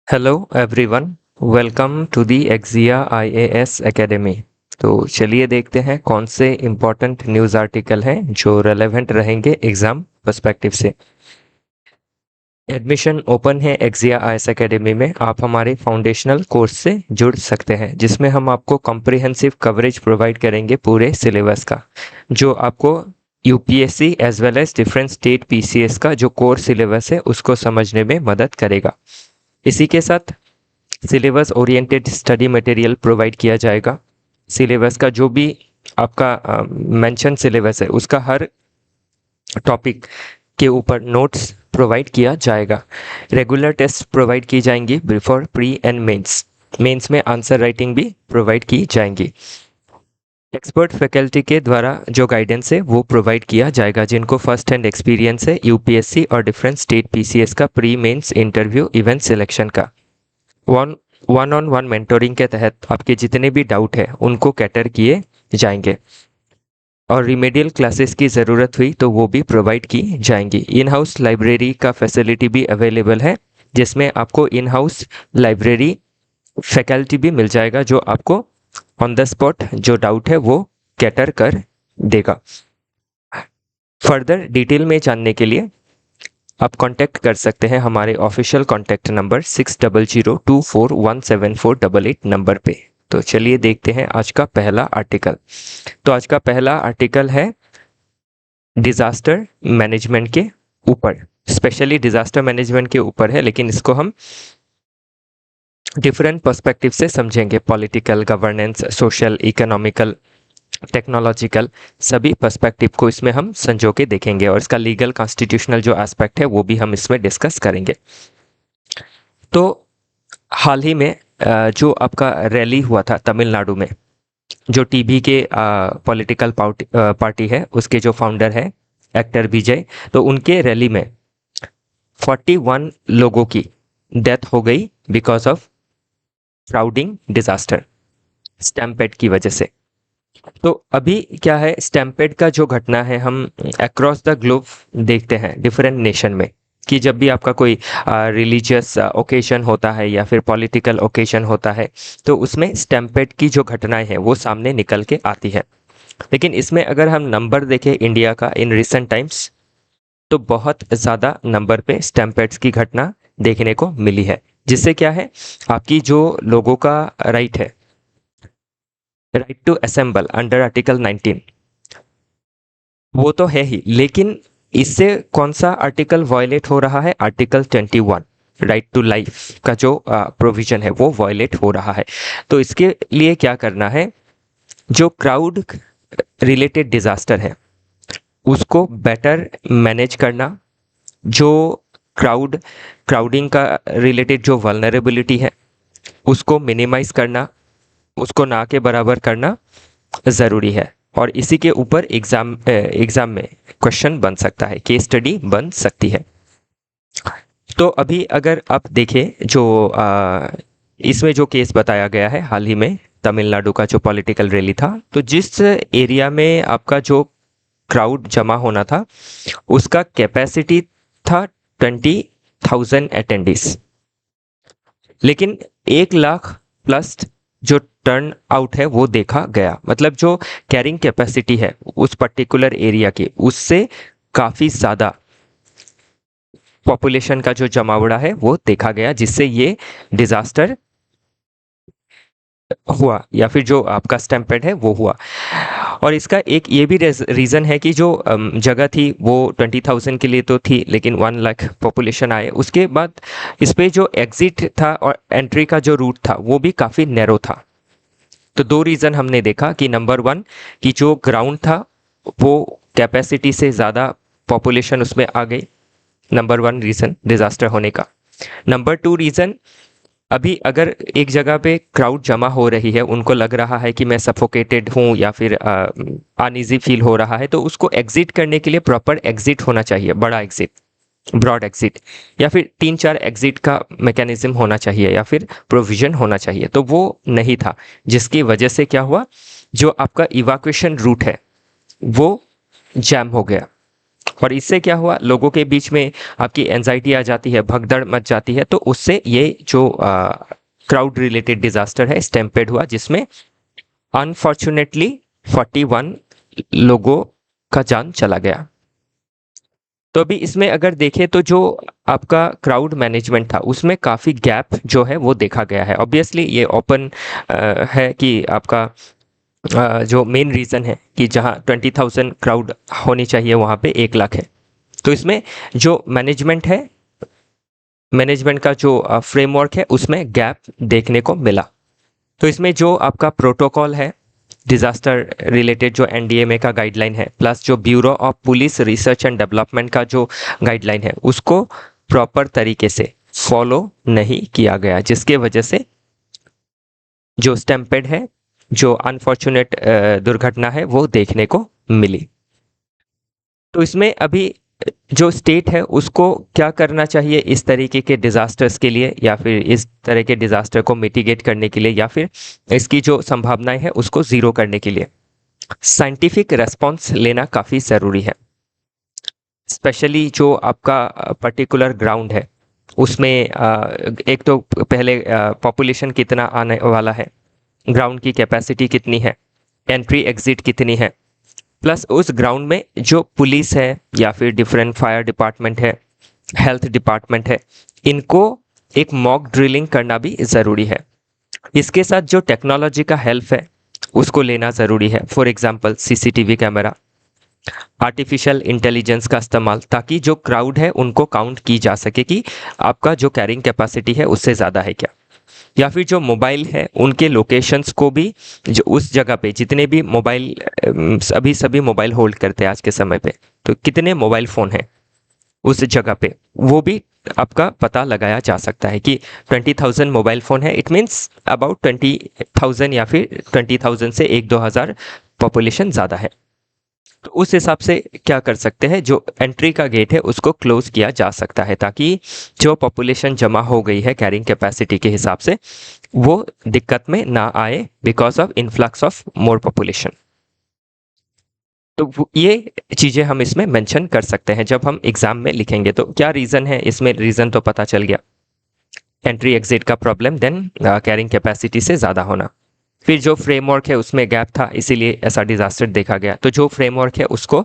Hello everyone, welcome to the एक्जिया IAS academy. तो चलिए देखते हैं कौन से इम्पोर्टेंट न्यूज़ आर्टिकल हैं जो रेलेवेंट रहेंगे एग्ज़ाम पर्सपेक्टिव से। एडमिशन ओपन है एक्जिया आईएएस एकेडमी में। आप हमारे फाउंडेशनल कोर्स से जुड़ सकते हैं जिसमें हम आपको कॉम्प्रिहेंसिव कवरेज प्रोवाइड करेंगे पूरे सिलेबस का, जो आपको UPSC as well as different state PCS का जो कोर सिलेबस है उसको समझने में मदद करेगा। इसी के साथ syllabus oriented study material provide किया जाएगा। सिलेबस का जो भी आपका मेंशन सिलेबस है उसका हर टॉपिक के ऊपर नोट्स प्रोवाइड किया जाएगा। रेगुलर टेस्ट प्रोवाइड की जाएंगी before pre and mains. Mains में आंसर राइटिंग भी प्रोवाइड की जाएंगी। एक्सपर्ट फैकल्टी के द्वारा जो गाइडेंस है वो प्रोवाइड किया जाएगा, जिनको फर्स्ट हैंड एक्सपीरियंस है यूपीएससी और डिफरेंट स्टेट पीसीएस का pre mains interview event selection का। वन ऑन वन मेंटोरिंग के तहत आपके जितने भी डाउट है उनको कैटर किए जाएंगे और रिमेडियल क्लासेस की ज़रूरत हुई तो वो भी प्रोवाइड की जाएंगी। इन हाउस लाइब्रेरी का फैसिलिटी भी अवेलेबल है, जिसमें आपको इन हाउस लाइब्रेरी फैकल्टी भी मिल जाएगा जो आपको ऑन द स्पॉट जो डाउट है वो कैटर कर देगा। फर्दर डिटेल में जानने के लिए आप कांटेक्ट कर सकते हैं हमारे ऑफिशियल कांटेक्ट नंबर 6002417488 नंबर पे। तो चलिए देखते हैं आज का पहला आर्टिकल। तो आज का पहला आर्टिकल है डिजास्टर मैनेजमेंट के ऊपर, स्पेशली डिजास्टर मैनेजमेंट के ऊपर है, लेकिन इसको हम डिफरेंट पर्सपेक्टिव से समझेंगे। Political, governance, social, economical, technological, सभी पर्सपेक्टिव को इसमें हम संजो के देखेंगे और इसका लीगल कॉन्स्टिट्यूशनल जो एस्पेक्ट है वो भी हम इसमें डिस्कस करेंगे। तो हाल ही में जो आपका रैली हुआ था तमिलनाडु में, जो टीबी के पॉलिटिकल पार्टी है उसके जो फाउंडर है एक्टर विजय, तो उनके रैली में 41 लोगों की डेथ हो गई because of crowding disaster, stampede की वजह से। तो अभी क्या है, स्टैम्पेड का जो घटना है हम अक्रॉस द ग्लोब देखते हैं डिफरेंट नेशन में, कि जब भी आपका कोई रिलीजियस ओकेशन होता है या फिर पॉलिटिकल ओकेशन होता है तो उसमें स्टैम्पेड की जो घटनाएं हैं वो सामने निकल के आती है। लेकिन इसमें अगर हम नंबर देखें इंडिया का इन रिसेंट टाइम्स, तो बहुत ज़्यादा नंबर पे स्टैम्पेड्स की घटना देखने को मिली है, जिससे क्या है आपकी जो लोगों का राइट है, right to assemble under article 19, वो तो है ही, लेकिन इससे कौन सा आर्टिकल वायलेट हो रहा है? आर्टिकल 21 राइट टू लाइफ का जो प्रोविजन है वो वायलेट हो रहा है। तो इसके लिए क्या करना है, जो क्राउड रिलेटेड डिजास्टर है उसको बेटर मैनेज करना, जो क्राउडिंग का रिलेटेड जो वल्नरेबिलिटी है उसको मिनिमाइज करना, उसको ना के बराबर करना ज़रूरी है। और इसी के ऊपर एग्ज़ाम में क्वेश्चन बन सकता है, केस स्टडी बन सकती है। तो अभी अगर आप देखें जो इसमें जो केस बताया गया है हाल ही में तमिलनाडु का जो पॉलिटिकल रैली था, तो जिस एरिया में आपका जो क्राउड जमा होना था उसका कैपेसिटी था 20,000 अटेंडीज, लेकिन 1 लाख प्लस जो टर्न आउट है वो देखा गया। मतलब जो कैरिंग कैपेसिटी है उस पर्टिकुलर एरिया की उससे काफ़ी ज़्यादा पॉपुलेशन का जो जमावड़ा है वो देखा गया, जिससे ये डिजास्टर हुआ या फिर जो आपका स्टैम्पेड है वो हुआ। और इसका एक ये भी रीज़न है कि जो जगह थी वो 20,000 के लिए तो थी, लेकिन 1 लाख पॉपुलेशन आए उसके बाद इस पे जो एग्जिट था और एंट्री का जो रूट था वो भी काफ़ी नैरो था। तो दो रीज़न हमने देखा कि नंबर 1 कि जो ग्राउंड था वो कैपेसिटी से ज़्यादा पॉपुलेशन उसमें आ गई, नंबर 1 रीज़न डिज़ास्टर होने का। नंबर 2 रीज़न, अभी अगर एक जगह पे क्राउड जमा हो रही है, उनको लग रहा है कि मैं सफोकेटेड हूँ या फिर अनईजी फील हो रहा है, तो उसको एग्जिट करने के लिए प्रॉपर एग्जिट होना चाहिए, बड़ा एग्जिट, ब्रॉड एग्जिट, या फिर 3-4 एग्जिट का मैकेनिज्म होना चाहिए या फिर प्रोविजन होना चाहिए। तो वो नहीं था, जिसकी वजह से क्या हुआ, जो आपका इवाक्वेशन रूट है वो जैम हो गया और इससे क्या हुआ, लोगों के बीच में आपकी एंजाइटी आ जाती है, भगदड़ मच जाती है, तो उससे ये जो क्राउड रिलेटेड डिजास्टर है स्टैम्पेड हुआ, जिसमें अनफॉर्चुनेटली 41 लोगों का जान चला गया। तो अभी इसमें अगर देखें तो जो आपका क्राउड मैनेजमेंट था उसमें काफ़ी गैप जो है वो देखा गया है। ऑब्वियसली ये ओपन है कि आपका जो मेन रीज़न है कि जहाँ 20,000 क्राउड होनी चाहिए वहाँ पे 1 लाख है। तो इसमें जो मैनेजमेंट है, मैनेजमेंट का जो फ्रेमवर्क है उसमें गैप देखने को मिला। तो इसमें जो आपका प्रोटोकॉल है डिज़ास्टर रिलेटेड, जो एनडीएमए का गाइडलाइन है, प्लस जो bureau of police research and development का जो गाइडलाइन है, उसको प्रॉपर तरीके से फॉलो नहीं किया गया, जिसके वजह से जो स्टैम्पेड है, जो अनफॉर्चुनेट दुर्घटना है, वो देखने को मिली। तो इसमें अभी जो स्टेट है उसको क्या करना चाहिए इस तरीके के डिज़ास्टर्स के लिए, या फिर इस तरह के डिज़ास्टर को मिटिगेट करने के लिए, या फिर इसकी जो संभावनाएं हैं उसको ज़ीरो करने के लिए साइंटिफिक रेस्पॉन्स लेना काफ़ी ज़रूरी है। स्पेशली जो आपका पर्टिकुलर ग्राउंड है उसमें एक तो पहले पॉपुलेशन कितना आने वाला है, ग्राउंड की कैपेसिटी कितनी है, एंट्री एग्जिट कितनी है, प्लस उस ग्राउंड में जो पुलिस है या फिर डिफरेंट फायर डिपार्टमेंट है, हेल्थ डिपार्टमेंट है, इनको एक मॉक ड्रिलिंग करना भी ज़रूरी है। इसके साथ जो टेक्नोलॉजी का हेल्प है उसको लेना ज़रूरी है। For example CCTV camera, artificial intelligence का इस्तेमाल, ताकि जो क्राउड है उनको काउंट की जा सके कि आपका जो कैरिंग कैपेसिटी है उससे ज़्यादा है क्या। या फिर जो मोबाइल है उनके लोकेशंस को भी, जो उस जगह पे जितने भी मोबाइल, अभी सभी मोबाइल होल्ड करते हैं आज के समय पे, तो कितने मोबाइल फ़ोन हैं उस जगह पे, वो भी आपका पता लगाया जा सकता है कि 20,000 मोबाइल फ़ोन है, इट मीन्स अबाउट 20,000 या फिर 20,000 से 1-2 हज़ार पॉपुलेशन ज़्यादा है। तो उस हिसाब से क्या कर सकते हैं, जो एंट्री का गेट है उसको क्लोज किया जा सकता है, ताकि जो पॉपुलेशन जमा हो गई है कैरिंग कैपेसिटी के हिसाब से वो दिक्कत में ना आए because of influx of more population. तो ये चीज़ें हम इसमें मेंशन कर सकते हैं जब हम एग्ज़ाम में लिखेंगे। तो क्या रीज़न है इसमें, रीज़न तो पता चल गया, एंट्री एग्जिट का प्रॉब्लम, देन कैरिंग कैपेसिटी से ज़्यादा होना। फिर जो फ्रेमवर्क है उसमें गैप था, इसीलिए ऐसा डिजास्टर देखा गया। तो जो फ्रेमवर्क है उसको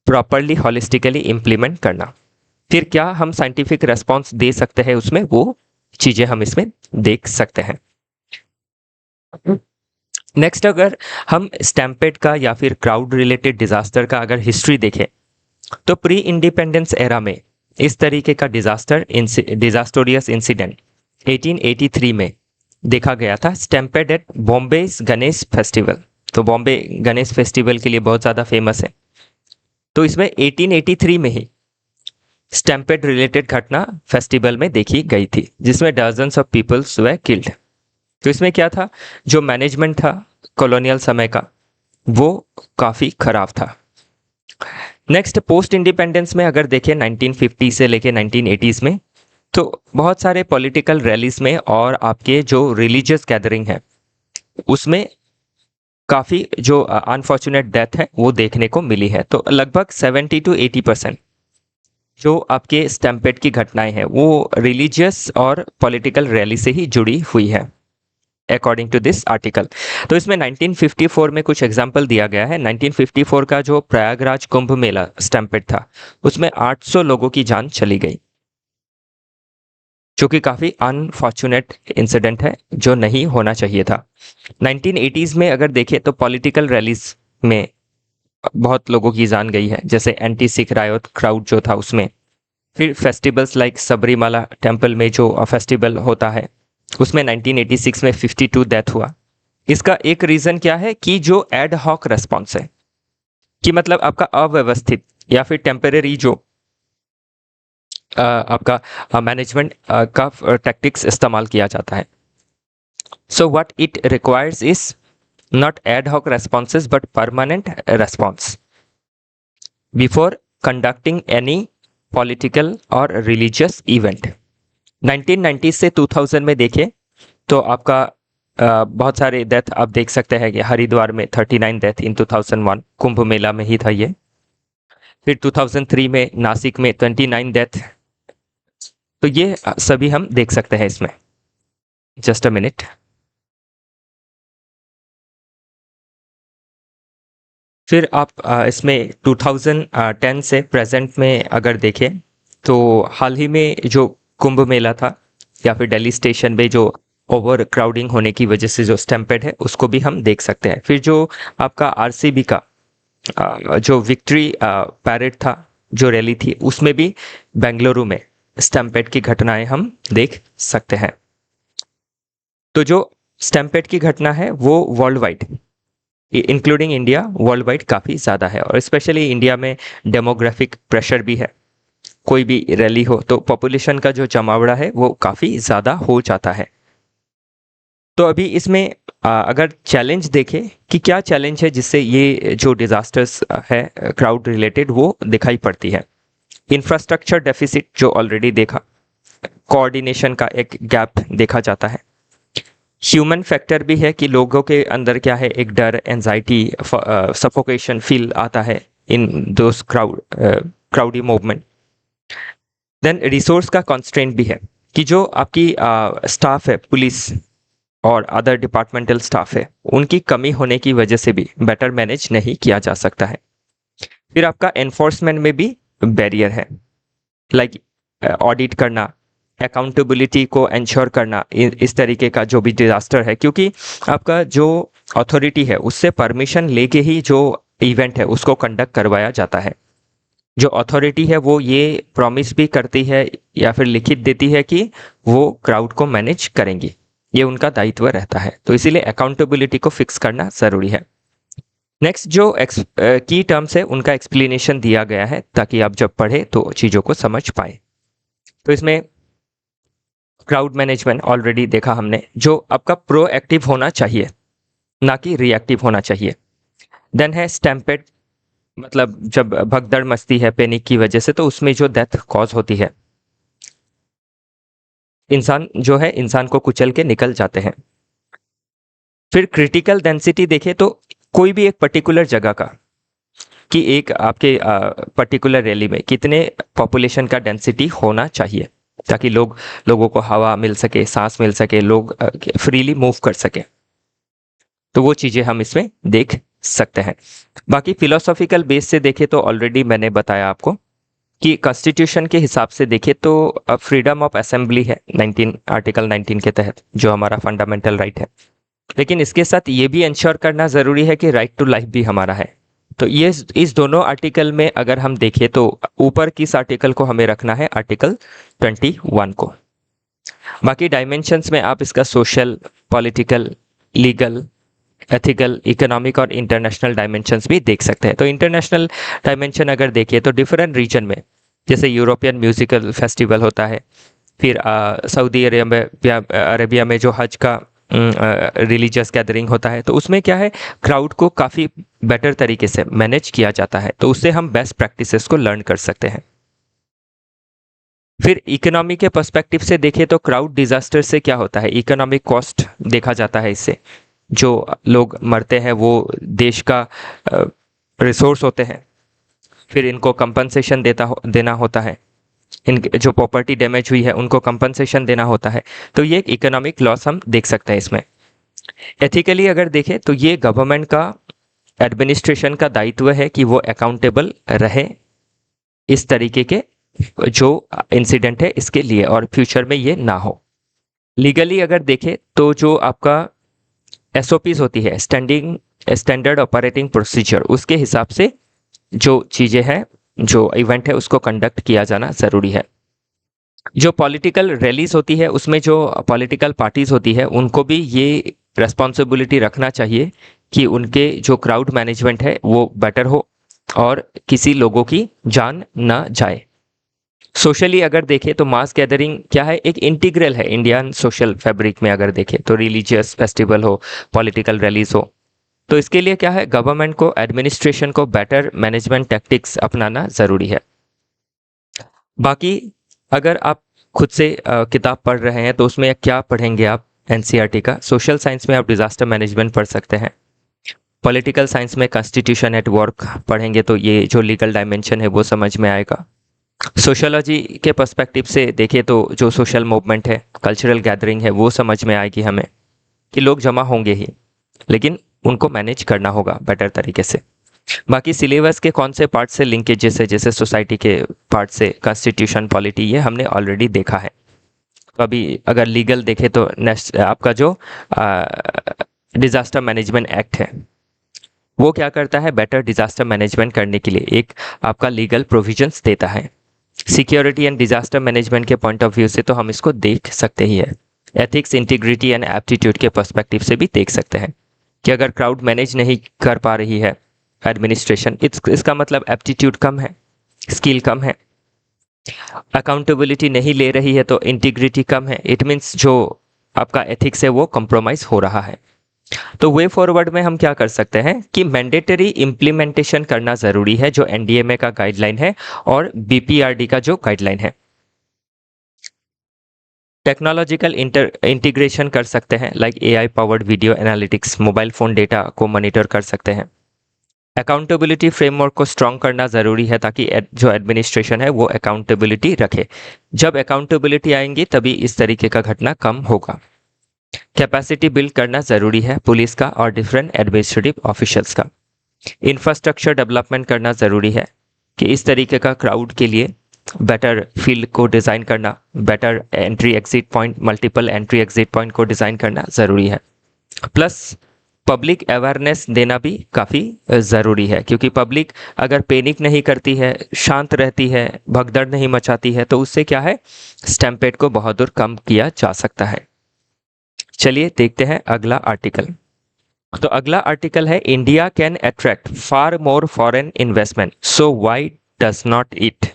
प्रॉपरली हॉलिस्टिकली इम्प्लीमेंट करना। फिर क्या हम साइंटिफिक रेस्पॉन्स दे सकते हैं उसमें, वो चीज़ें हम इसमें देख सकते हैं। नेक्स्ट, अगर हम स्टैम्पेड का या फिर क्राउड रिलेटेड डिजास्टर का अगर हिस्ट्री देखें, तो प्री इंडिपेंडेंस एरा में इस तरीके का डिजास्टोरियस इंसिडेंट 1883 में देखा गया था, stampede at Bombay Ganesh festival. तो बॉम्बे गणेश फेस्टिवल के लिए बहुत ज़्यादा फेमस है। तो इसमें 1883 में ही स्टैम्पेड रिलेटेड घटना फेस्टिवल में देखी गई थी, जिसमें dozens of peoples were killed. तो इसमें क्या था, जो मैनेजमेंट था कॉलोनियल समय का वो काफ़ी खराब था। नेक्स्ट, पोस्ट इंडिपेंडेंस में अगर देखें 1950 से लेके 1980s में, तो बहुत सारे पॉलिटिकल रैलीज में और आपके जो रिलीजियस गैदरिंग है उसमें काफ़ी जो अनफॉर्चुनेट डेथ है वो देखने को मिली है। तो लगभग 70-80% जो आपके स्टैम्पेड की घटनाएं हैं वो रिलीजियस और पॉलिटिकल रैली से ही जुड़ी हुई है अकॉर्डिंग टू दिस आर्टिकल। तो इसमें 1954 में कुछ एग्जाम्पल दिया गया है। 1954 का जो प्रयागराज कुंभ मेला स्टैम्पेड था उसमें 800 लोगों की जान चली गई, जो कि काफ़ी अनफॉर्चुनेट इंसिडेंट है, जो नहीं होना चाहिए था। 1980s में अगर देखें तो पॉलिटिकल रैलीज में बहुत लोगों की जान गई है, जैसे एंटी सिख रायोट क्राउड जो था उसमें। फिर फेस्टिवल्स लाइक सबरीमाला टेम्पल में जो फेस्टिवल होता है उसमें 1986 में 52 डेथ हुआ। इसका एक रीज़न क्या है कि जो एड हॉक रेस्पॉन्स है, कि मतलब आपका अव्यवस्थित या फिर टेम्परेरी जो आपका मैनेजमेंट का टैक्टिक्स इस्तेमाल किया जाता है। So what it requires is not ad hoc responses but permanent response before conducting any political और रिलीजियस इवेंट। 1990 से 2000 में देखें तो आपका बहुत सारे डेथ आप देख सकते हैं कि हरिद्वार में 39 डेथ इन 2001, कुंभ मेला में ही था ये। फिर 2003 में नासिक में 29 डेथ। तो ये सभी हम देख सकते हैं इसमें। Just a minute. फिर आप इसमें 2010 से प्रेजेंट में अगर देखें तो हाल ही में जो कुंभ मेला था या फिर दिल्ली स्टेशन में जो ओवर क्राउडिंग होने की वजह से जो स्टैम्पेड है उसको भी हम देख सकते हैं। फिर जो आपका आरसीबी का जो विक्ट्री पैरेड था, जो रैली थी, उसमें भी बेंगलुरु में स्टैम्पेड की घटनाएं हम देख सकते हैं। तो जो स्टैम्पेड की घटना है वो world wide including India world wide काफ़ी ज़्यादा है, और स्पेशली इंडिया में डेमोग्राफिक प्रेशर भी है। कोई भी रैली हो तो पॉपुलेशन का जो जमावड़ा है वो काफ़ी ज़्यादा हो जाता है। तो अभी इसमें अगर चैलेंज देखें कि क्या चैलेंज है जिससे ये जो डिज़ास्टर्स है क्राउड रिलेटेड वो दिखाई पड़ती है। इंफ्रास्ट्रक्चर डेफिसिट जो ऑलरेडी देखा, कोऑर्डिनेशन का एक गैप देखा जाता है। ह्यूमन फैक्टर भी है कि लोगों के अंदर क्या है, एक डर, एंजाइटी, सफोकेशन फील आता है इन दोस क्राउडी मूवमेंट। देन रिसोर्स का कॉन्स्ट्रेंट भी है कि जो आपकी स्टाफ है, पुलिस और अदर डिपार्टमेंटल स्टाफ है, उनकी कमी होने की वजह से भी बेटर मैनेज नहीं किया जा सकता है। फिर आपका एनफोर्समेंट में भी बैरियर है, लाइक ऑडिट करना, अकाउंटेबिलिटी को इंश्योर करना इस तरीके का जो भी डिजास्टर है, क्योंकि आपका जो अथॉरिटी है उससे परमिशन लेके ही जो इवेंट है उसको कंडक्ट करवाया जाता है। जो अथॉरिटी है वो ये प्रॉमिस भी करती है या फिर लिखित देती है कि वो क्राउड को मैनेज करेंगी, ये उनका दायित्व रहता है। तो इसीलिए अकाउंटेबिलिटी को फिक्स करना ज़रूरी है। नेक्स्ट जो की टर्म्स है उनका एक्सप्लेनेशन दिया गया है ताकि आप जब पढ़े तो चीज़ों को समझ पाए। तो इसमें क्राउड मैनेजमेंट ऑलरेडी देखा हमने, जो आपका प्रोएक्टिव होना चाहिए ना कि रिएक्टिव होना चाहिए। देन है स्टैम्पेड, मतलब जब भगदड़ मचती है पैनिक की वजह से तो उसमें जो डेथ कॉज होती है, इंसान जो है इंसान को कुचल के निकल जाते हैं। फिर क्रिटिकल डेंसिटी देखें तो कोई भी एक पर्टिकुलर जगह का कि एक आपके पर्टिकुलर रैली में कितने पॉपुलेशन का डेंसिटी होना चाहिए ताकि लोगों को हवा मिल सके, सांस मिल सके, लोग फ्रीली मूव कर सके। तो वो चीज़ें हम इसमें देख सकते हैं। बाकी फिलोसॉफिकल बेस से देखें तो ऑलरेडी मैंने बताया आपको कि कॉन्स्टिट्यूशन के हिसाब से देखें तो फ्रीडम ऑफ असेंबली है 19 आर्टिकल 19 के तहत, जो हमारा फंडामेंटल राइट है। लेकिन इसके साथ ये भी इंश्योर करना ज़रूरी है कि राइट टू लाइफ भी हमारा है। तो ये इस दोनों आर्टिकल में अगर हम देखें तो ऊपर किस आर्टिकल को हमें रखना है, आर्टिकल 21 को। बाकी डायमेंशंस में आप इसका social, political, legal, ethical, economic और इंटरनेशनल डायमेंशंस भी देख सकते हैं। तो इंटरनेशनल डायमेंशन अगर देखिए तो डिफरेंट रीजन में, जैसे यूरोपियन म्यूजिकल फेस्टिवल होता है, फिर सऊदी अरेबिया में जो हज का रिलीजियस गैदरिंग होता है, तो उसमें क्या है, क्राउड को काफ़ी बेटर तरीके से मैनेज किया जाता है। तो उससे हम बेस्ट प्रैक्टिसेस को लर्न कर सकते हैं। फिर इकोनॉमी के पर्सपेक्टिव से देखें तो क्राउड डिजास्टर से क्या होता है, इकोनॉमिक कॉस्ट देखा जाता है। इससे जो लोग मरते हैं वो देश का रिसोर्स होते हैं, फिर इनको कंपनसेशन देना होता है। इन जो प्रॉपर्टी डैमेज हुई है उनको कंपनसेशन देना होता है। तो ये एक इकोनॉमिक लॉस हम देख सकते हैं इसमें। एथिकली अगर देखें तो ये गवर्नमेंट का, एडमिनिस्ट्रेशन का दायित्व है कि वो अकाउंटेबल रहे इस तरीके के जो इंसिडेंट है इसके लिए, और फ्यूचर में ये ना हो। लीगली अगर देखें तो जो आपका एसओपीज होती है, स्टैंडर्ड ऑपरेटिंग प्रोसीजर, उसके हिसाब से जो चीज़ें हैं, जो इवेंट है उसको कंडक्ट किया जाना ज़रूरी है। जो पॉलिटिकल रैलीज होती है उसमें जो पॉलिटिकल पार्टीज होती है उनको भी ये रेस्पॉन्सिबिलिटी रखना चाहिए कि उनके जो क्राउड मैनेजमेंट है वो बेटर हो और किसी लोगों की जान ना जाए। सोशली अगर देखें तो मास गैदरिंग क्या है, एक इंटीग्रल है इंडियन सोशल फैब्रिक में। अगर देखें तो रिलीजियस फेस्टिवल हो, पॉलिटिकल रैलीज हो, तो इसके लिए क्या है, गवर्नमेंट को, एडमिनिस्ट्रेशन को बेटर मैनेजमेंट टैक्टिक्स अपनाना ज़रूरी है। बाकी अगर आप खुद से किताब पढ़ रहे हैं तो उसमें क्या पढ़ेंगे आप, एनसीईआरटी का। सोशल साइंस में आप डिज़ास्टर मैनेजमेंट पढ़ सकते हैं, पॉलिटिकल साइंस में कॉन्स्टिट्यूशन एट वर्क पढ़ेंगे तो ये जो लीगल डायमेंशन है वो समझ में आएगा। सोशियोलॉजी के पर्सपेक्टिव से देखें तो जो सोशल मूवमेंट है, कल्चरल गैदरिंग है, वो समझ में आएगी हमें कि लोग जमा होंगे ही, लेकिन उनको मैनेज करना होगा बेटर तरीके से। बाकी सिलेबस के कौन से पार्ट से लिंकेजेस है, जैसे सोसाइटी के पार्ट से कॉन्स्टिट्यूशन, पॉलिटी, ये हमने ऑलरेडी देखा है। तो अभी अगर लीगल देखें तो नेक्स्ट आपका जो डिजास्टर मैनेजमेंट एक्ट है वो क्या करता है, बेटर डिजास्टर मैनेजमेंट करने के लिए एक आपका लीगल प्रोविजंस देता है। सिक्योरिटी एंड डिजास्टर मैनेजमेंट के पॉइंट ऑफ व्यू से तो हम इसको देख सकते ही है। एथिक्स, इंटीग्रिटी एंड एप्टीट्यूड के पर्सपेक्टिव से भी देख सकते हैं कि अगर क्राउड मैनेज नहीं कर पा रही है एडमिनिस्ट्रेशन, इसका मतलब एप्टीट्यूड कम है, स्किल कम है। अकाउंटेबिलिटी नहीं ले रही है तो इंटीग्रिटी कम है, इट मीन्स जो आपका एथिक्स है वो कॉम्प्रोमाइज हो रहा है। तो वे फॉरवर्ड में हम क्या कर सकते हैं कि मैंडेटरी इम्प्लीमेंटेशन करना जरूरी है, जो एनडीएमए का गाइडलाइन है और बीपीआरडी का जो गाइडलाइन है। टेक्नोलॉजिकल इंटीग्रेशन कर सकते हैं, like AI powered video analytics, mobile phone data को मॉनिटर कर सकते हैं। अकाउंटेबिलिटी फ्रेमवर्क को स्ट्रॉन्ग करना ज़रूरी है ताकि जो एडमिनिस्ट्रेशन है वो अकाउंटेबिलिटी रखे। जब अकाउंटेबिलिटी आएंगी तभी इस तरीके का घटना कम होगा। कैपेसिटी बिल्ड करना ज़रूरी है पुलिस का और डिफरेंट एडमिनिस्ट्रेटिव ऑफिशियल्स का। इंफ्रास्ट्रक्चर डेवलपमेंट करना ज़रूरी है कि इस तरीके का क्राउड के लिए बेटर फील्ड को डिज़ाइन करना, better entry exit point, multiple entry exit point को डिज़ाइन करना ज़रूरी है। प्लस पब्लिक अवेयरनेस देना भी काफ़ी ज़रूरी है, क्योंकि पब्लिक अगर पैनिक नहीं करती है, शांत रहती है, भगदड़ नहीं मचाती है, तो उससे क्या है, स्टैम्पेड को बहुत दूर कम किया जा सकता है। चलिए देखते हैं अगला आर्टिकल। तो अगला आर्टिकल है, India can attract far more foreign investment, so why does not it.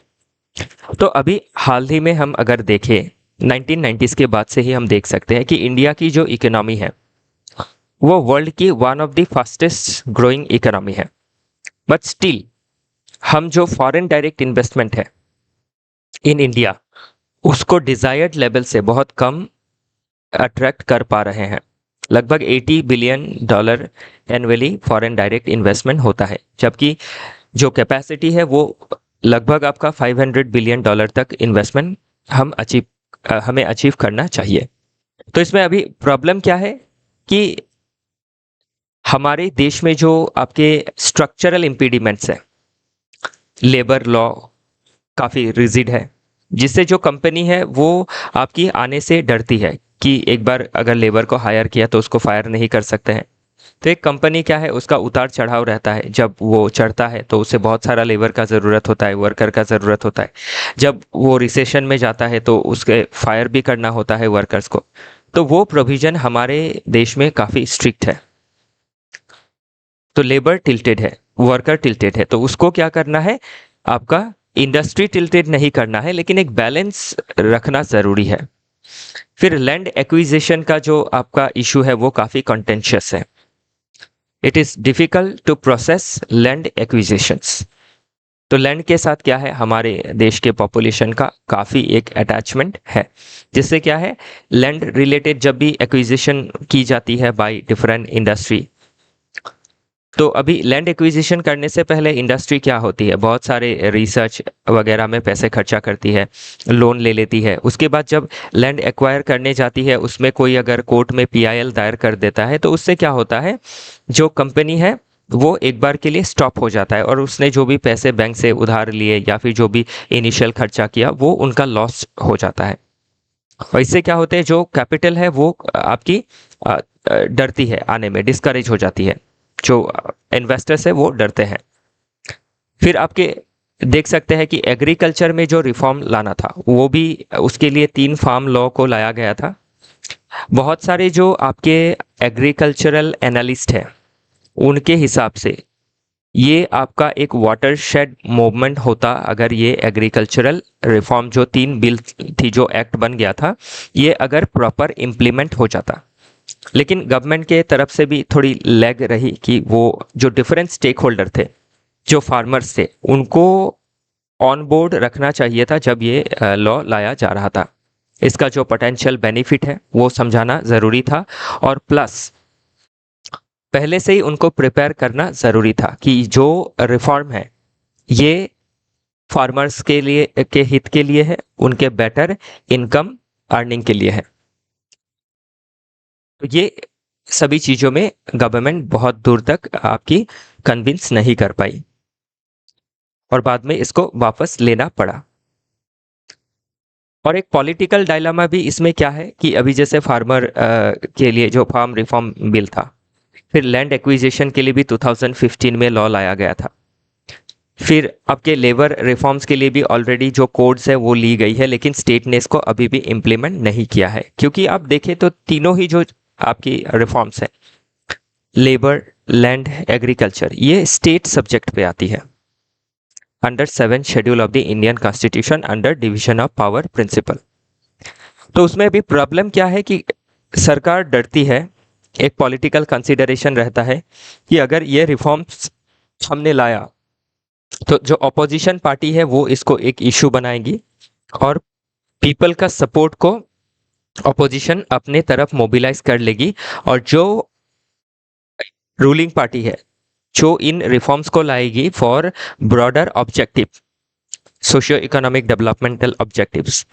तो अभी हाल ही में हम अगर देखें 1990s के बाद से ही हम देख सकते हैं कि इंडिया की जो इकोनॉमी है वो वर्ल्ड की one of the fastest growing economy है, बट स्टिल हम जो फॉरेन डायरेक्ट इन्वेस्टमेंट है इन इंडिया उसको डिजायर्ड लेवल से बहुत कम अट्रैक्ट कर पा रहे हैं। लगभग $80 billion annually foreign direct investment होता है, जबकि जो कैपेसिटी है वो लगभग आपका $500 बिलियन तक इन्वेस्टमेंट हमें अचीव करना चाहिए। तो इसमें अभी प्रॉब्लम क्या है कि हमारे देश में जो आपके स्ट्रक्चरल इम्पीडिमेंट्स हैं, लेबर लॉ काफ़ी रिजिड है, जिससे जो कंपनी है वो आपकी आने से डरती है कि एक बार अगर लेबर को हायर किया तो उसको फायर नहीं कर सकते हैं। तो एक कंपनी क्या है, उसका उतार चढ़ाव रहता है। जब वो चढ़ता है तो उसे बहुत सारा लेबर का ज़रूरत होता है, वर्कर का ज़रूरत होता है। जब वो रिसेशन में जाता है तो उसके फायर भी करना होता है वर्कर्स को। तो वो प्रोविज़न हमारे देश में काफ़ी स्ट्रिक्ट है। तो लेबर टिल्टेड है, वर्कर टिल्टेड है, तो उसको क्या करना है, आपका इंडस्ट्री टिल्टेड नहीं करना है, लेकिन एक बैलेंस रखना ज़रूरी है। फिर लैंड एक्विजिशन का जो आपका इशू है वो काफ़ी कंटेंशियस है। It is difficult to process land acquisitions. तो लैंड के साथ क्या है, हमारे देश के पॉपुलेशन का काफ़ी एक अटैचमेंट है, जिससे क्या है, लैंड रिलेटेड जब भी एक्विजिशन की जाती है बाय डिफरेंट इंडस्ट्री, तो अभी लैंड एक्विजिशन करने से पहले इंडस्ट्री क्या होती है, बहुत सारे रिसर्च वगैरह में पैसे खर्चा करती है, लोन ले लेती है। उसके बाद जब लैंड एक्वायर करने जाती है, उसमें कोई अगर कोर्ट में पीआईएल दायर कर देता है तो उससे क्या होता है, जो कंपनी है वो एक बार के लिए स्टॉप हो जाता है और उसने जो भी पैसे बैंक से उधार लिए या फिर जो भी इनिशियल खर्चा किया वो उनका लॉस हो जाता है। और इससे क्या होता है, जो कैपिटल है वो आपकी डरती है आने में, डिस्करेज हो जाती है, जो इन्वेस्टर्स है वो डरते हैं। फिर आपके देख सकते हैं कि एग्रीकल्चर में जो रिफॉर्म लाना था वो भी, उसके लिए 3 फार्म लॉ को लाया गया था। बहुत सारे जो आपके एग्रीकल्चरल एनालिस्ट हैं उनके हिसाब से ये आपका एक वाटरशेड मूवमेंट होता अगर ये एग्रीकल्चरल रिफॉर्म जो 3 बिल थी, जो एक्ट बन गया था, ये अगर प्रॉपर इम्प्लीमेंट हो जाता। लेकिन गवर्नमेंट के तरफ से भी थोड़ी लैग रही कि वो जो डिफरेंट स्टेक होल्डर थे, जो फार्मर्स थे, उनको ऑन बोर्ड रखना चाहिए था जब ये लॉ लाया जा रहा था। इसका जो पोटेंशियल बेनिफिट है वो समझाना ज़रूरी था। और प्लस पहले से ही उनको प्रिपेयर करना ज़रूरी था कि जो रिफॉर्म है ये फार्मर्स के लिए के हित के लिए है, उनके बेटर इनकम अर्निंग के लिए है। तो ये सभी चीज़ों में गवर्नमेंट बहुत दूर तक आपकी कन्विंस नहीं कर पाई और बाद में इसको वापस लेना पड़ा। और एक पॉलिटिकल डायलामा भी इसमें क्या है कि अभी जैसे फार्मर के लिए जो फार्म रिफॉर्म बिल था, फिर लैंड एक्विजिशन के लिए भी 2015 में लॉ लाया गया था। फिर आपके लेबर रिफॉर्म्स के लिए भी ऑलरेडी जो कोड्स है वो ली गई है, लेकिन स्टेट ने इसको अभी भी इम्प्लीमेंट नहीं किया है। क्योंकि आप देखें तो तीनों ही जो आपकी रिफॉर्म्स है, लेबर, लैंड, एग्रीकल्चर, ये स्टेट सब्जेक्ट पे आती है under 7 schedule of the Indian constitution under division of power principle. तो उसमें भी प्रॉब्लम क्या है कि सरकार डरती है, एक पॉलिटिकल कंसिडरेशन रहता है कि अगर ये रिफॉर्म्स हमने लाया तो जो अपोजिशन पार्टी है वो इसको एक इशू बनाएगी और पीपल का सपोर्ट को अपोजिशन अपने तरफ मोबिलाइज कर लेगी, और जो रूलिंग पार्टी है जो इन रिफॉर्म्स को लाएगी for broader objective, socio economic developmental objectives,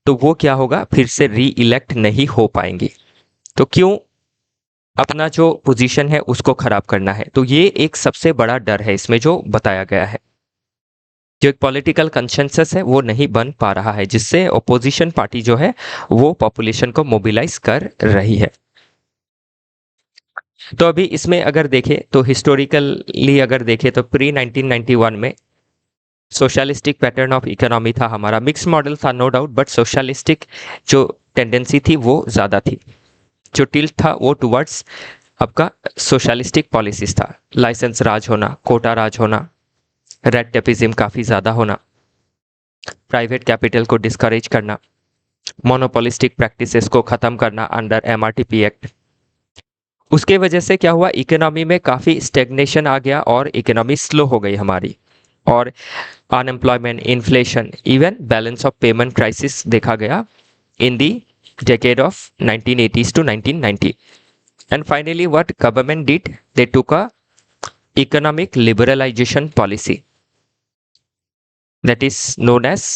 तो वो क्या होगा, फिर से री इलेक्ट नहीं हो पाएंगी। तो क्यों अपना जो पोजीशन है उसको खराब करना है? तो ये एक सबसे बड़ा डर है इसमें जो बताया गया है। जो एक पॉलिटिकल कंसेंसस है वो नहीं बन पा रहा है, जिससे ओपोजिशन पार्टी जो है वो पॉपुलेशन को मोबिलाइज कर रही है। तो अभी इसमें अगर देखें तो हिस्टोरिकली अगर देखें तो प्री 1991 में सोशलिस्टिक पैटर्न ऑफ इकोनॉमी था हमारा, मिक्स मॉडल था नो डाउट, बट सोशलिस्टिक जो टेंडेंसी थी वो ज़्यादा थी। जो टिल्ट था वो टुवर्ड्स आपका सोशलिस्टिक पॉलिसीज था, लाइसेंस राज होना, कोटा राज होना, रेड टेपिज्म काफ़ी ज़्यादा होना, प्राइवेट कैपिटल को डिस्करेज करना, मोनोपोलिस्टिक प्रैक्टिसेस को ख़त्म करना अंडर एमआरटीपी एक्ट। उसके वजह से क्या हुआ, इकोनॉमी में काफ़ी स्टेग्नेशन आ गया और इकोनॉमी स्लो हो गई हमारी, और unemployment, inflation, even balance of payment crisis देखा गया इन दी decade of 1980s to 1990. And finally what government did, they took a economic liberalization policy that is known as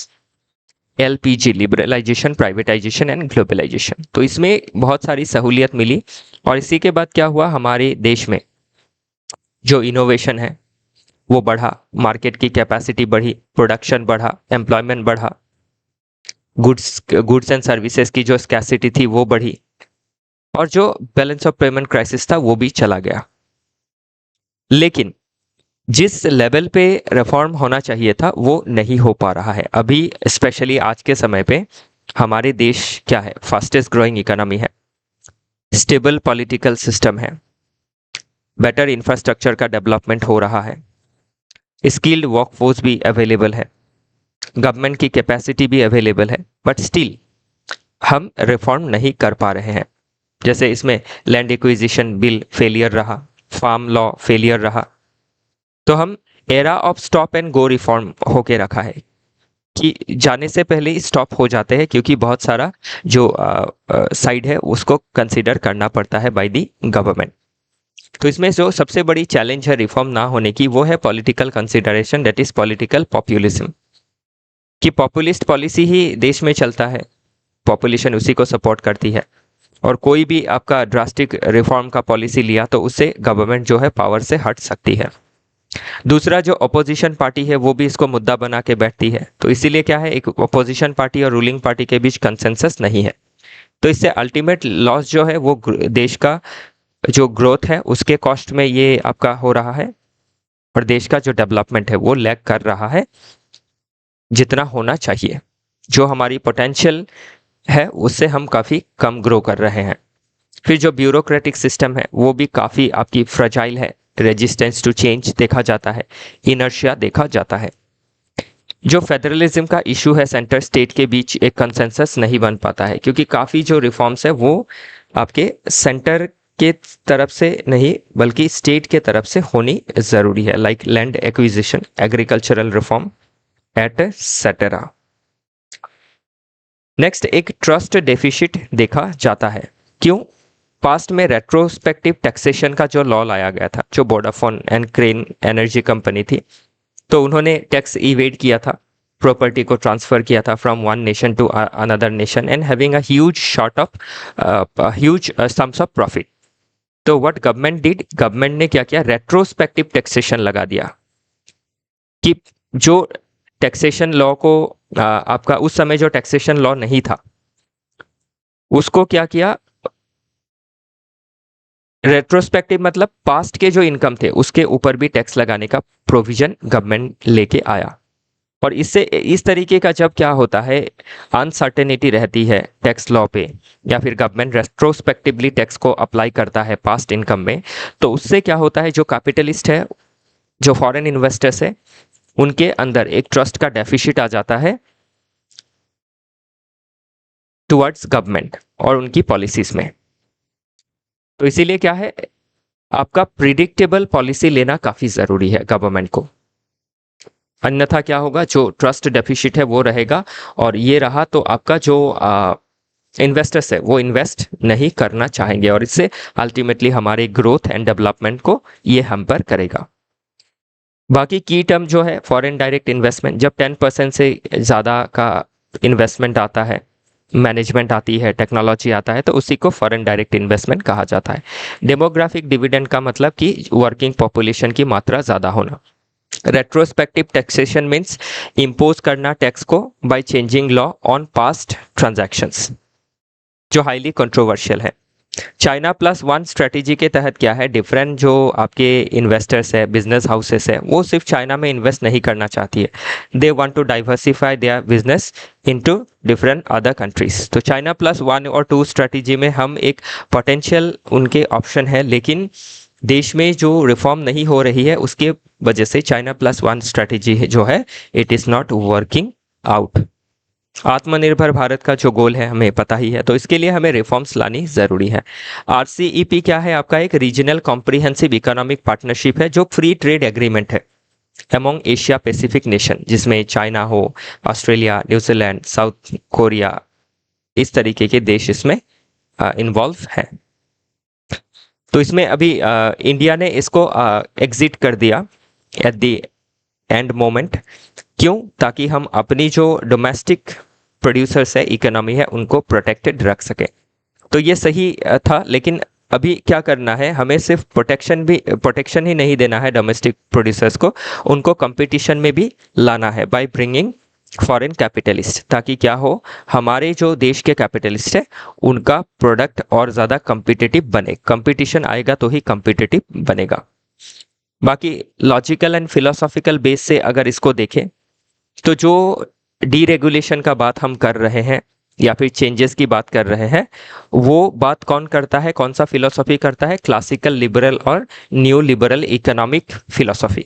LPG, liberalisation, privatisation and globalisation. तो इसमें बहुत सारी सहूलियत मिली, और इसी के बाद क्या हुआ, हमारे देश में जो इनोवेशन है वो बढ़ा, मार्केट की कैपेसिटी बढ़ी, प्रोडक्शन बढ़ा, एम्प्लॉयमेंट बढ़ा, गुड्स एंड सर्विसेज की जो स्कैसिटी थी वो बढ़ी, और जो बैलेंस ऑफ पेमेंट क्राइसिस था वो भी चला गया। लेकिन जिस लेवल पे रिफॉर्म होना चाहिए था वो नहीं हो पा रहा है अभी, स्पेशली आज के समय पे। हमारे देश क्या है, फास्टेस्ट ग्रोइंग इकोनॉमी है, स्टेबल पॉलिटिकल सिस्टम है, बेटर इंफ्रास्ट्रक्चर का डेवलपमेंट हो रहा है, स्किल्ड वर्कफोर्स भी अवेलेबल है, गवर्नमेंट की कैपेसिटी भी अवेलेबल है, बट स्टिल हम रिफॉर्म नहीं कर पा रहे हैं। जैसे इसमें लैंड एक्विजिशन बिल फेलियर रहा, फार्म लॉ फेलियर रहा, तो हम era of stop and go reform होके रखा है कि जाने से पहले ही स्टॉप हो जाते हैं, क्योंकि बहुत सारा जो साइड है उसको कंसीडर करना पड़ता है बाय दी गवर्नमेंट। तो इसमें जो सबसे बड़ी चैलेंज है रिफॉर्म ना होने की वो है political consideration, that is political populism, कि पॉपुलिस्ट पॉलिसी ही देश में चलता है, पॉपुलेशन उसी को सपोर्ट करती है, और कोई भी आपका ड्रास्टिक रिफॉर्म का पॉलिसी लिया तो उससे गवर्नमेंट जो है पावर से हट सकती है। दूसरा जो अपोजिशन पार्टी है वो भी इसको मुद्दा बना के बैठती है, तो इसीलिए क्या है, एक अपोजिशन पार्टी और रूलिंग पार्टी के बीच कंसेंसस नहीं है। तो इससे अल्टीमेट लॉस जो है वो देश का जो ग्रोथ है उसके कॉस्ट में ये आपका हो रहा है, और देश का जो डेवलपमेंट है वो लैग कर रहा है जितना होना चाहिए। जो हमारी पोटेंशियल है उससे हम काफ़ी कम ग्रो कर रहे हैं। फिर जो ब्यूरोक्रेटिक सिस्टम है वो भी काफ़ी आपकी फ्रजाइल है, रेजिस्टेंस टू चेंज देखा जाता है, इनर्शिया देखा जाता है। जो फेडरलिज्म का इशू है, सेंटर स्टेट के बीच एक कंसेंसस नहीं बन पाता है, क्योंकि काफ़ी जो रिफॉर्म्स है वो आपके सेंटर के तरफ से नहीं बल्कि स्टेट के तरफ से होनी ज़रूरी है, like land acquisition, agricultural reform etcetera. Next, एक ट्रस्ट डेफिसिट देखा जाता है। क्यों? पास्ट में रेट्रोस्पेक्टिव टैक्सेशन का जो लॉ लाया गया था, जो Vodafone and crane energy company थी, तो उन्होंने टैक्स इवेड किया था, प्रॉपर्टी को ट्रांसफर किया था from one nation to another nation and having a huge short of huge sums of profit. तो व्हाट गवर्नमेंट डिड, गवर्नमेंट ने क्या किया, रेट्रोस्पेक्टिव टैक्सेशन लगा दिया कि जो टैक्सेशन लॉ को आपका उस समय जो टैक्सेशन लॉ नहीं था उसको क्या किया, रेट्रोस्पेक्टिव मतलब पास्ट के जो इनकम थे उसके ऊपर भी टैक्स लगाने का प्रोविजन गवर्नमेंट लेके आया। और इससे इस तरीके का जब क्या होता है, अनसर्टेनिटी रहती है टैक्स लॉ पे, या फिर गवर्नमेंट रेट्रोस्पेक्टिवली टैक्स को अप्लाई करता है पास्ट इनकम में, तो उससे क्या होता है, जो कैपिटलिस्ट है, जो फॉरेन इन्वेस्टर्स है, उनके अंदर एक ट्रस्ट का डेफिसिट आ जाता है टुवर्ड्स गवर्नमेंट और उनकी पॉलिसीज में। तो इसीलिए क्या है, आपका प्रिडिक्टेबल पॉलिसी लेना काफी जरूरी है गवर्नमेंट को, अन्यथा क्या होगा, जो ट्रस्ट डेफिसिट है वो रहेगा, और ये रहा तो आपका जो इन्वेस्टर्स है वो इन्वेस्ट नहीं करना चाहेंगे, और इससे अल्टीमेटली हमारे ग्रोथ एंड डेवलपमेंट को ये हैम्पर करेगा। बाकी की टर्म जो है फॉरेन डायरेक्ट इन्वेस्टमेंट, जब 10% से ज़्यादा का इन्वेस्टमेंट आता है, मैनेजमेंट आती है, टेक्नोलॉजी आता है, तो उसी को फॉरेन डायरेक्ट इन्वेस्टमेंट कहा जाता है। डेमोग्राफिक डिविडेंड का मतलब कि वर्किंग पॉपुलेशन की मात्रा ज़्यादा होना। रेट्रोस्पेक्टिव टैक्सेशन मीन्स इम्पोज करना टैक्स को by changing law on past transactions, जो हाईली कंट्रोवर्शियल है। चाइना प्लस वन स्ट्रेटेजी के तहत क्या है, डिफरेंट जो आपके इन्वेस्टर्स है, बिजनेस हाउसेस है, वो सिर्फ चाइना में इन्वेस्ट नहीं करना चाहती है, they want to diversify their business into different other countries. तो चाइना प्लस वन और टू स्ट्रेटेजी में हम एक पोटेंशियल उनके ऑप्शन है, लेकिन देश में जो रिफॉर्म नहीं हो रही है उसके वजह से चाइना प्लस वन स्ट्रेटेजी जो है it is not working out. आत्मनिर्भर भारत का जो गोल है हमें पता ही है, तो इसके लिए हमें रिफॉर्म्स लानी ज़रूरी है। RCEP क्या है, आपका एक रीजनल कॉम्प्रिहेंसिव इकोनॉमिक पार्टनरशिप है, जो फ्री ट्रेड एग्रीमेंट है अमोंग एशिया पैसिफिक नेशन, जिसमें चाइना हो, ऑस्ट्रेलिया, न्यूजीलैंड, साउथ कोरिया, इस तरीके के देश इसमें इन्वॉल्व हैं। तो इसमें अभी इंडिया ने इसको एग्जिट कर दिया एट द एंड मोमेंट। क्यों? ताकि हम अपनी जो डोमेस्टिक प्रोड्यूसर्स है, इकोनॉमी है, उनको प्रोटेक्टेड रख सके। तो ये सही था, लेकिन अभी क्या करना है, हमें सिर्फ प्रोटेक्शन ही नहीं देना है डोमेस्टिक प्रोड्यूसर्स को, उनको कंपटीशन में भी लाना है बाय ब्रिंगिंग फॉरेन कैपिटलिस्ट, ताकि क्या हो, हमारे जो देश के कैपिटलिस्ट है उनका प्रोडक्ट और ज़्यादा कम्पिटिटिव बने। कंपटीशन आएगा तो ही कम्पिटिटिव बनेगा। बाकी लॉजिकल एंड फिलोसॉफिकल बेस से अगर इसको देखें तो जो डीरेगुलेशन का बात हम कर रहे हैं या फिर चेंजेस की बात कर रहे हैं, वो बात कौन करता है, कौन सा फिलोसॉफी करता है, क्लासिकल लिबरल और न्यू लिबरल इकोनॉमिक फिलोसॉफी।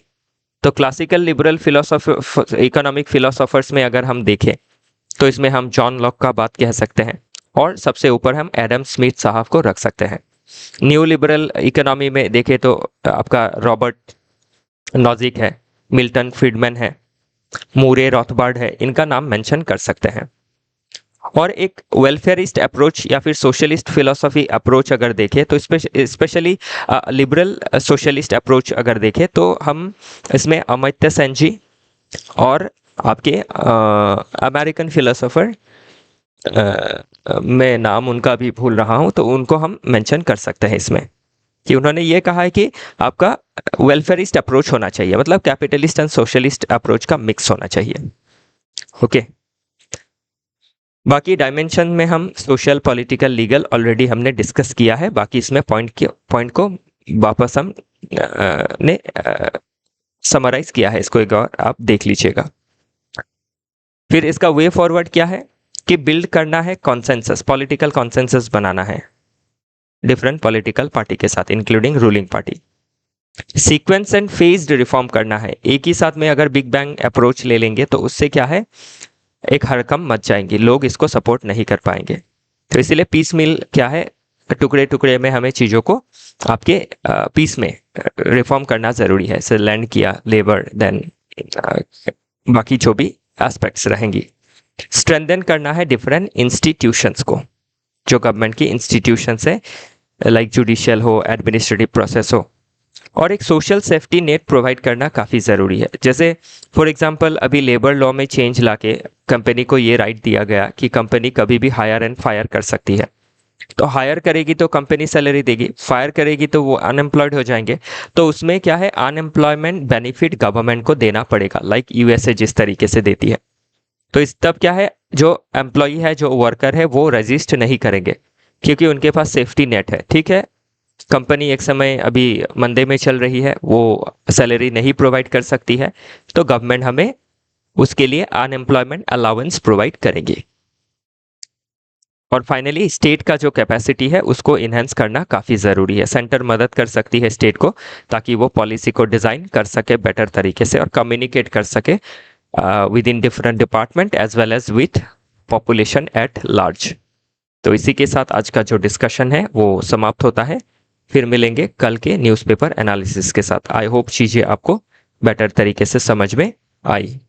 तो classical liberal philosophy economic philosophers में अगर हम देखें तो इसमें हम जॉन लॉक का बात कह सकते हैं, और सबसे ऊपर हम एडम स्मिथ साहब को रख सकते हैं। न्यू लिबरल इकोनॉमी में देखें तो आपका रॉबर्ट नॉजिक है, मिल्टन फ्रीडमैन है, मूरे रॉथबार्ड है, इनका नाम मेंशन कर सकते हैं। और एक वेलफेयरिस्ट अप्रोच या फिर सोशलिस्ट फिलोसॉफी अप्रोच अगर देखें तो स्पेशली लिबरल सोशलिस्ट अप्रोच अगर देखें तो हम इसमें अमर्त्य सेन जी और आपके अमेरिकन फिलोसोफर, मैं नाम उनका भी भूल रहा हूँ, तो उनको हम मेंशन कर सकते हैं इसमें, कि उन्होंने ये कहा है कि आपका वेलफेयरिस्ट अप्रोच होना चाहिए, मतलब कैपिटलिस्ट एंड सोशलिस्ट अप्रोच का मिक्स होना चाहिए। ओके, बाकी डायमेंशन में हम सोशल, पॉलिटिकल, लीगल ऑलरेडी हमने डिस्कस किया है। बाकी इसमें पॉइंट को वापस हम ने समराइज किया है, इसको एक और आप देख लीजिएगा। फिर इसका वे फॉरवर्ड क्या है कि बिल्ड करना है कॉन्सेंसस, पॉलिटिकल कॉन्सेंसस बनाना है डिफरेंट पॉलिटिकल पार्टी के साथ including ruling party. Sequence and phased reform करना है। एक ही साथ में अगर बिग बैंग अप्रोच ले लेंगे तो उससे क्या है, एक हड़कंप मच जाएंगी, लोग इसको सपोर्ट नहीं कर पाएंगे। तो इसीलिए पीस मिल क्या है, टुकड़े टुकड़े में हमें चीज़ों को आपके पीस में रिफॉर्म करना ज़रूरी है। जैसे लैंड किया, लेबर, देन बाकी जो भी एस्पेक्ट्स रहेंगी। स्ट्रेंथन करना है डिफरेंट इंस्टीट्यूशंस को, जो गवर्नमेंट की इंस्टीट्यूशंस है, लाइक जुडिशियल हो, एडमिनिस्ट्रेटिव प्रोसेस हो। और एक सोशल सेफ्टी नेट प्रोवाइड करना काफ़ी ज़रूरी है। जैसे फॉर एग्जांपल अभी लेबर लॉ में चेंज लाके कंपनी को ये राइट दिया गया कि कंपनी कभी भी हायर एंड फायर कर सकती है। तो हायर करेगी तो कंपनी सैलरी देगी, फायर करेगी तो वो अनएम्प्लॉयड हो जाएंगे। तो उसमें क्या है, अनएम्प्लॉयमेंट बेनिफिट गवर्नमेंट को देना पड़ेगा, लाइक यूएसए जिस तरीके से देती है। तो इस तब क्या है, जो एम्प्लॉय है, जो वर्कर है, वो रजिस्ट नहीं करेंगे क्योंकि उनके पास सेफ्टी नेट है। ठीक है, कंपनी एक समय अभी मंदे में चल रही है, वो सैलरी नहीं प्रोवाइड कर सकती है, तो गवर्नमेंट हमें उसके लिए अनएम्प्लॉयमेंट अलाउंस प्रोवाइड करेगी। और फाइनली स्टेट का जो कैपेसिटी है उसको इन्हेंस करना काफ़ी ज़रूरी है। सेंटर मदद कर सकती है स्टेट को ताकि वो पॉलिसी को डिज़ाइन कर सके बेटर तरीके से और कम्युनिकेट कर सके with in different department as well as with population at large. तो इसी के साथ आज का जो डिस्कशन है वो समाप्त होता है। फिर मिलेंगे कल के न्यूज़पेपर एनालिसिस के साथ। आई होप चीज़ें आपको बेटर तरीके से समझ में आई।